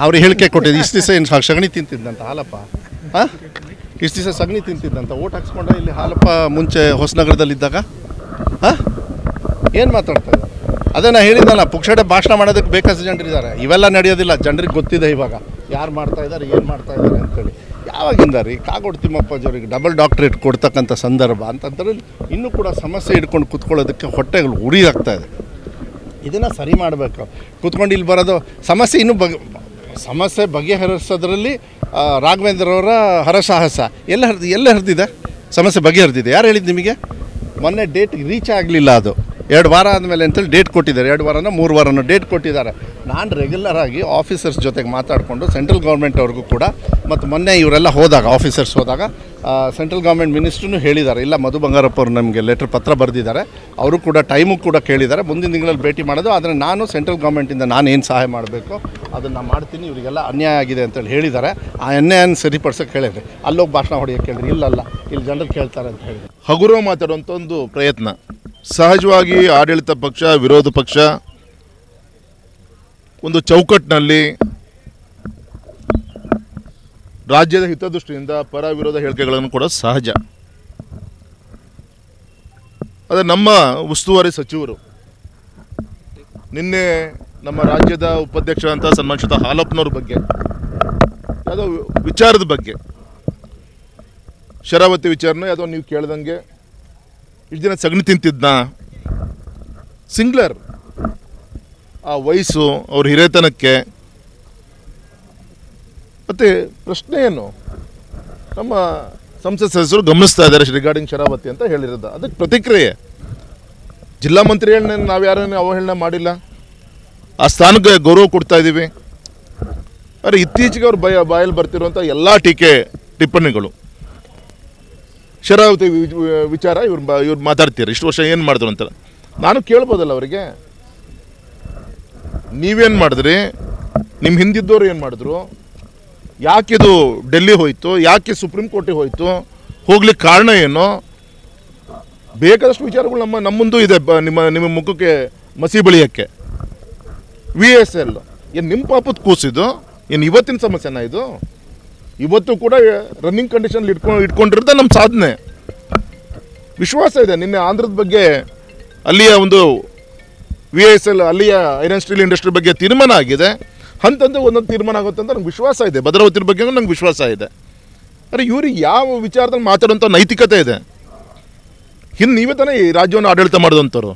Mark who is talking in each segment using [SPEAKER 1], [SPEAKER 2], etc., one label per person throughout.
[SPEAKER 1] ಅವ್ರು ಹೇಳಿಕೆ ಕೊಟ್ಟಿದ್ದು ಇಷ್ಟು ದಿವಸ ಏನು ಸಗಣಿ ತಿಂತಿದ್ದಂತ ಹಾಲಪ್ಪ, ಹಾಂ ಇಷ್ಟು ದಿವಸ ಸಗಣಿ ತಿಂತಿದ್ದಂತ ಓಟ್ ಹಾಕ್ಸ್ಕೊಂಡ್ರೆ ಇಲ್ಲಿ ಹಾಲಪ್ಪ ಮುಂಚೆ ಹೊಸನಗರದಲ್ಲಿದ್ದಾಗ ಹಾಂ ಏನು ಮಾತಾಡ್ತಾ ಇದ್ದಾರೆ? ಅದೇ ನಾನು ಹೇಳಿದ್ನಲ್ಲ, ಪುಕ್ಷಡೆ ಭಾಷಣ ಮಾಡೋದಕ್ಕೆ ಬೇಕಾದಷ್ಟು ಜನರಿದ್ದಾರೆ, ಇವೆಲ್ಲ ನಡೆಯೋದಿಲ್ಲ. ಜನರಿಗೆ ಗೊತ್ತಿದೆ ಇವಾಗ ಯಾರು ಮಾಡ್ತಾ ಇದ್ದಾರೆ, ಏನು ಮಾಡ್ತಾ ಇದ್ದಾರೆ ಅಂತೇಳಿ. ಯಾವಾಗಿಂದ ರೀ ಕಾಗೋಡು ತಿಮ್ಮಪ್ಪಾಜಿಯವ್ರಿಗೆ ಡಬಲ್ ಡಾಕ್ಟ್ರೇಟ್ ಕೊಡ್ತಕ್ಕಂಥ ಸಂದರ್ಭ ಅಂತಂದ್ರಲ್ಲಿ ಇನ್ನೂ ಕೂಡ ಸಮಸ್ಯೆ ಹಿಡ್ಕೊಂಡು ಕೂತ್ಕೊಳ್ಳೋದಕ್ಕೆ ಹೊಟ್ಟೆಗಳು ಉರಿ ಆಗ್ತಾ ಇದೆ. ಇದನ್ನು ಸರಿ ಮಾಡಬೇಕು. ಕೂತ್ಕೊಂಡು ಇಲ್ಲಿ ಬರೋದು ಸಮಸ್ಯೆ ಇನ್ನೂ ಸಮಸ್ಯೆ ಬಗೆಹರಿಸೋದ್ರಲ್ಲಿ ರಾಘವೇಂದ್ರ ಅವರ ಹರಸಾಹಸ ಎಲ್ಲ ಹರಿದಿದೆ, ಸಮಸ್ಯೆ ಬಗೆಹರಿದಿದೆ. ಯಾರು ಹೇಳಿದ್ದು ನಿಮಗೆ? ಮೊನ್ನೆ ಡೇಟ್ ರೀಚ್ ಆಗಲಿಲ್ಲ, ಅದು 2 ವಾರ ಆದಮೇಲೆ ಅಂತೇಳಿ ಡೇಟ್ ಕೊಟ್ಟಿದ್ದಾರೆ. 2 ವಾರನೋ 3 ವಾರನೋ ಡೇಟ್ ಕೊಟ್ಟಿದ್ದಾರೆ. ನಾನು ರೆಗ್ಯುಲರ್ ಆಗಿ ಆಫೀಸರ್ಸ್ ಜೊತೆಗೆ ಮಾತಾಡಿಕೊಂಡು ಸೆಂಟ್ರಲ್ ಗೌರ್ಮೆಂಟ್ ಅವ್ರಿಗೂ ಕೂಡ, ಮತ್ತು ಮೊನ್ನೆ ಇವರೆಲ್ಲ ಹೋದಾಗ ಆಫೀಸರ್ಸ್ ಹೋದಾಗ ಸೆಂಟ್ರಲ್ ಗೌರ್ಮೆಂಟ್ ಮಿನಿಸ್ಟ್ರೂ ಹೇಳಿದ್ದಾರೆ, ಇಲ್ಲ ಮಧು ಬಂಗಾರಪ್ಪ ಅವರು ನಮಗೆ ಪತ್ರ ಬರೆದಿದ್ದಾರೆ, ಅವರು ಕೂಡ ಟೈಮು ಕೂಡ ಕೇಳಿದ್ದಾರೆ, ಮುಂದಿನ ತಿಂಗಳಲ್ಲಿ ಭೇಟಿ ಮಾಡೋದು. ಆದರೆ ನಾನು ಸೆಂಟ್ರಲ್ ಗೌರ್ಮೆಂಟಿಂದ ನಾನು ಏನು ಸಹಾಯ ಮಾಡಬೇಕು ಅದನ್ನು ಮಾಡ್ತೀನಿ, ಇವರಿಗೆಲ್ಲ ಅನ್ಯಾಯ ಆಗಿದೆ ಅಂತೇಳಿ ಹೇಳಿದ್ದಾರೆ. ಆ ಅನ್ಯಾಯನ ಸರಿಪಡಿಸೋಕೆ ಹೇಳಿದ್ರಿ, ಅಲ್ಲೋಗಿ ಭಾಷಣ ಹೊಡೆಯೋಕ್ಕೆ ಹೇಳಿದ್ರಿ, ಇಲ್ಲಲ್ಲ ಇಲ್ಲಿ ಜನರು ಕೇಳ್ತಾರೆ ಅಂತ ಹೇಳಿದ್ರು.
[SPEAKER 2] ಹಗುರ ಮಾತಾಡುವಂಥ ಒಂದು ಪ್ರಯತ್ನ. ಸಹಜವಾಗಿ ಆಡಳಿತ ಪಕ್ಷ ವಿರೋಧ ಪಕ್ಷ ಒಂದು ಚೌಕಟ್ಟಿನಲ್ಲಿ ರಾಜ್ಯದ ಹಿತದೃಷ್ಟಿಯಿಂದ ಪರ ವಿರೋಧ ಹೇಳಿಕೆಗಳನ್ನು ಕೊಡೋದು ಸಹಜ. ಆದರೆ ನಮ್ಮ ಉಸ್ತುವಾರಿ ಸಚಿವರು ನಿನ್ನೆ ನಮ್ಮ ರಾಜ್ಯದ ಉಪಾಧ್ಯಕ್ಷರಂಥ ಸನ್ಮಾನಿತ ಹಾಲಪ್ಪನವ್ರ ಬಗ್ಗೆ ಯಾವುದೋ ವಿಚಾರದ ಬಗ್ಗೆ, ಶರಾವತಿ ವಿಚಾರನ ಯಾವುದೋ ನೀವು ಕೇಳ್ದಂಗೆ ಇಷ್ಟು ದಿನ ಸಗಣಿ ತಿಂತಿದ್ನ, ಸಿಂಗ್ಲರ್ ಆ ವಯಸ್ಸು ಅವ್ರ ಹಿರೇತನಕ್ಕೆ. ಮತ್ತು ಪ್ರಶ್ನೆ ಏನು, ನಮ್ಮ ಸಂಸತ್ ಸದಸ್ಯರು ಗಮನಿಸ್ತಾ ಇದ್ದಾರೆ ರಿಗಾರ್ಡಿಂಗ್ ಶರಾವತಿ ಅಂತ ಹೇಳಿರೋದು. ಅದಕ್ಕೆ ಪ್ರತಿಕ್ರಿಯೆ ಜಿಲ್ಲಾ ಮಂತ್ರಿಗಳನ್ನ ನಾವು ಯಾರನ್ನ ಅವಹೇಳನ ಮಾಡಿಲ್ಲ, ಆ ಸ್ಥಾನಕ್ಕೆ ಗೌರವ ಕೊಡ್ತಾ ಇದ್ದೀವಿ. ಆದರೆ ಇತ್ತೀಚೆಗೆ ಅವ್ರ ಬಾಯಲ್ಲಿ ಬರ್ತಿರುವಂಥ ಎಲ್ಲ ಟೀಕೆ ಟಿಪ್ಪಣಿಗಳು ಶರಾವತಿ ವಿಚಾರ ಇವ್ರು ಮಾತಾಡ್ತೀರಿ, ಇಷ್ಟು ವರ್ಷ ಏನು ಮಾಡಿದ್ರು ಅಂತ ನಾನು ಕೇಳ್ಬೋದಲ್ಲ ಅವರಿಗೆ. ನೀವೇನು ಮಾಡಿದ್ರಿ, ನಿಮ್ಮ ಹಿಂದಿದ್ದವ್ರು ಏನು ಮಾಡಿದ್ರು, ಯಾಕಿದು ಡೆಲ್ಲಿ ಹೋಯಿತು, ಯಾಕೆ ಸುಪ್ರೀಂ ಕೋರ್ಟಿಗೆ ಹೋಯಿತು, ಹೋಗ್ಲಿಕ್ಕೆ ಕಾರಣ ಏನು? ಬೇಕಾದಷ್ಟು ವಿಚಾರಗಳು ನಮ್ಮ ಮುಂದೂ ಇದೆ. ನಿಮ್ಮ ಮುಖಕ್ಕೆ ಮಸಿ ಬಳಿಯೋಕ್ಕೆ VSL ಏನು ನಿಮ್ಮ ಪಾಪದ ಕೂಸಿದ್ದು, ಏನು ಇವತ್ತಿನ ಸಮಸ್ಯೆನ ಇದು? ಇವತ್ತು ಕೂಡ ರನ್ನಿಂಗ್ ಕಂಡೀಷನ್ ಇಟ್ಕೊಂಡಿರೋದು ನಮ್ಮ ಸಾಧನೆ. ವಿಶ್ವಾಸ ಇದೆ. ನಿನ್ನೆ ಆಂಧ್ರದ ಬಗ್ಗೆ ಅಲ್ಲಿಯ ಒಂದು VSL ಅಲ್ಲಿಯ ಐರನ್ ಸ್ಟೀಲ್ ಇಂಡಸ್ಟ್ರಿ ಬಗ್ಗೆ ತೀರ್ಮಾನ ಆಗಿದೆ. ಹಂತಂದ್ರೆ ಒಂದೊಂದು ತೀರ್ಮಾನ ಆಗುತ್ತೆ ಅಂತ ನಂಗೆ ವಿಶ್ವಾಸ ಇದೆ. ಭದ್ರಾವತಿ ಬಗ್ಗೆ ನಂಗೆ ವಿಶ್ವಾಸ ಇದೆ. ಅರೆ ಇವ್ರಿಗೆ ಯಾವ ವಿಚಾರದಲ್ಲಿ ಮಾತಾಡೋಂಥ ನೈತಿಕತೆ ಇದೆ? ಹಿಂದೆ ನೀವೇ ತಾನೇ ಈ ರಾಜ್ಯವನ್ನು ಆಡಳಿತ ಮಾಡಿದಂಥವ್ರು,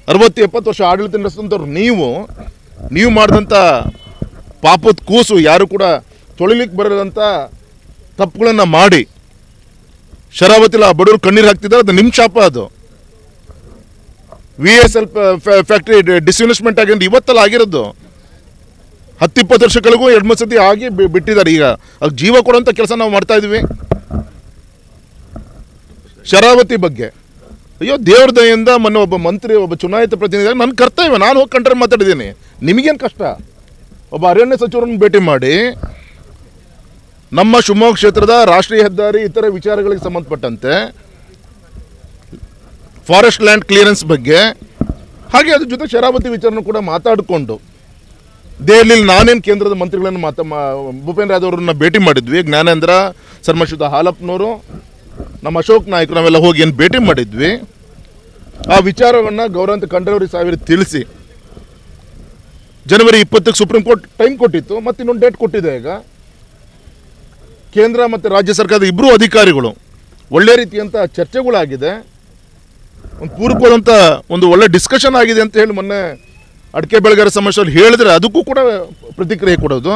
[SPEAKER 2] 60-70 ವರ್ಷ ಆಡಳಿತ ನಡೆಸಿದಂಥವ್ರು. ನೀವು ಮಾಡಿದಂಥ ಪಾಪದ ಕೂಸು ಯಾರು ಕೂಡ ತೊಳಿಲಿಕ್ಕೆ ಬರೋದಂಥ ತಪ್ಪುಗಳನ್ನು ಮಾಡಿ ಶರಾವತಿಲ ಬಡವರು ಕಣ್ಣೀರು ಹಾಕ್ತಿದ್ದಾರೆ. ಅದು ನಿಮ್ಮ ಶಾಪ. ಅದು VSL ಫ್ಯಾಕ್ಟ್ರಿ ಡಿಸ್ಇನ್ವೆಸ್ಟ್ಮೆಂಟ್ ಆಗಿರೋದು ಇವತ್ತಲ್ಲ ಆಗಿರೋದು. 10-20 ವರ್ಷಗಳಿಗೂ 2-3 ಸತಿ ಆಗಿ ಬಿಟ್ಟಿದ್ದಾರೆ. ಈಗ ಅದು ಜೀವ ಕೊಡುವಂಥ ಕೆಲಸ ನಾವು ಮಾಡ್ತಾ ಇದ್ವಿ. ಶರಾವತಿ ಬಗ್ಗೆ ಅಯ್ಯೋ ದೇವ್ರ ದಯೆಯಿಂದ ಮೊನ್ನೆ ಒಬ್ಬ ಮಂತ್ರಿ, ಒಬ್ಬ ಚುನಾಯಿತ ಪ್ರತಿನಿಧಿಯಾಗಿ ನನ್ನ ಕರ್ತವ್ಯ, ನಾನು ಹೋಗಿ ಕಂಟ್ರೋಲ್ ಮಾತಾಡಿದ್ದೀನಿ. ನಿಮಗೇನು ಕಷ್ಟ? ಒಬ್ಬ ಅರಣ್ಯ ಸಚಿವರನ್ನು ಭೇಟಿ ಮಾಡಿ ನಮ್ಮ ಶಿವಮೊಗ್ಗ ಕ್ಷೇತ್ರದ ರಾಷ್ಟ್ರೀಯ ಹೆದ್ದಾರಿ ಇತರ ವಿಚಾರಗಳಿಗೆ ಸಂಬಂಧಪಟ್ಟಂತೆ ಫಾರೆಸ್ಟ್ ಲ್ಯಾಂಡ್ ಕ್ಲಿಯರೆನ್ಸ್ ಬಗ್ಗೆ, ಹಾಗೆ ಅದ್ರ ಜೊತೆ ಶರಾವತಿ ವಿಚಾರನೂ ಕೂಡ ಮಾತಾಡಿಕೊಂಡು ದೆಹಲಿಯಲ್ಲಿ ನಾನೇನು ಕೇಂದ್ರದ ಮಂತ್ರಿಗಳನ್ನು ಭೂಪೇಂದ್ರ ಯಾದವ್ ಅವರನ್ನ ಭೇಟಿ ಮಾಡಿದ್ವಿ. ಜ್ಞಾನೇಂದ್ರ, ಸನ್ಮಾನಿತ ಹಾಲಪ್ಪನವರು, ನಮ್ಮ ಅಶೋಕ್ ನಾಯ್ಕರು ನಾವೆಲ್ಲ ಹೋಗಿ ಏನು ಭೇಟಿ ಮಾಡಿದ್ವಿ. ಆ ವಿಚಾರವನ್ನು ಗೌರವಂತ ಖಂಡ್ರೇವರಿ ಸಾಹೇಬರಿಗೆ ತಿಳಿಸಿ ಜನವರಿ 20ಕ್ಕೆ ಸುಪ್ರೀಂ ಕೋರ್ಟ್ ಟೈಮ್ ಕೊಟ್ಟಿತ್ತು, ಮತ್ತು ಇನ್ನೊಂದು ಡೇಟ್ ಕೊಟ್ಟಿದೆ. ಈಗ ಕೇಂದ್ರ ಮತ್ತು ರಾಜ್ಯ ಸರ್ಕಾರದ ಇಬ್ಬರೂ ಅಧಿಕಾರಿಗಳು ಒಳ್ಳೆ ರೀತಿಯಂಥ ಚರ್ಚೆಗಳಾಗಿದೆ, ಒಂದು ಪೂರಕವಾದಂಥ ಒಂದು ಒಳ್ಳೆ ಡಿಸ್ಕಷನ್ ಆಗಿದೆ ಅಂತ ಹೇಳಿ ಮೊನ್ನೆ ಅಡಿಕೆ ಬೆಳೆಗಾರ ಸಮಸ್ಯೆಯಲ್ಲಿ ಹೇಳಿದ್ರೆ ಅದಕ್ಕೂ ಕೂಡ ಪ್ರತಿಕ್ರಿಯೆ ಕೊಡೋದು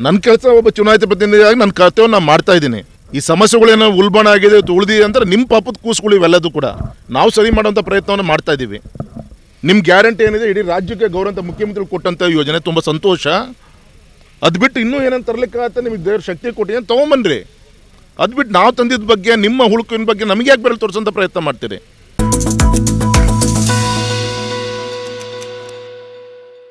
[SPEAKER 2] ನನ್ನ ಕೆಲಸ. ಒಬ್ಬ ಚುನಾಯಿತ ಪ್ರತಿನಿಧಿಯಾಗಿ ನನ್ನ ಕರ್ತವ್ಯ ನಾನು ಮಾಡ್ತಾ ಇದ್ದೀನಿ. ಈ ಸಮಸ್ಯೆಗಳೇನೋ ಉಲ್ಬಣ ಆಗಿದೆ, ಉಳಿದಿದೆ ಅಂದ್ರೆ ನಿಮ್ಮ ಪಾಪದ ಕೂಸುಗಳು ಇವೆಲ್ಲದೂ ಕೂಡ ನಾವು ಸರಿ ಮಾಡೋಂಥ ಪ್ರಯತ್ನವನ್ನು ಮಾಡ್ತಾ ಇದ್ದೀವಿ. ನಿಮ್ಮ ಗ್ಯಾರಂಟಿ ಏನಿದೆ ಇಡೀ ರಾಜ್ಯಕ್ಕೆ ಗೌರವಂತ ಮುಖ್ಯಮಂತ್ರಿಗಳು ಕೊಟ್ಟಂಥ ಯೋಜನೆ ತುಂಬ ಸಂತೋಷ. ಅದು ಬಿಟ್ಟು ಇನ್ನೂ ಏನಂತ ತರಲಿಕ್ಕಾಗತ್ತೆ, ನಿಮಗೆ ದೇವ್ರ ಶಕ್ತಿ ಕೊಟ್ಟಿದ್ದೇನೆ ತೊಗೊಂಬನ್ರಿ. ಅದು ಬಿಟ್ಟು ನಾವು ತಂದಿದ್ದ ಬಗ್ಗೆ, ನಿಮ್ಮ ಹುಳುಕಿನ ಬಗ್ಗೆ ನಮಗೆ ಯಾಕೆ ಬೆರಳು ತೋರಿಸೋಂಥ ಪ್ರಯತ್ನ ಮಾಡ್ತೀರಿ?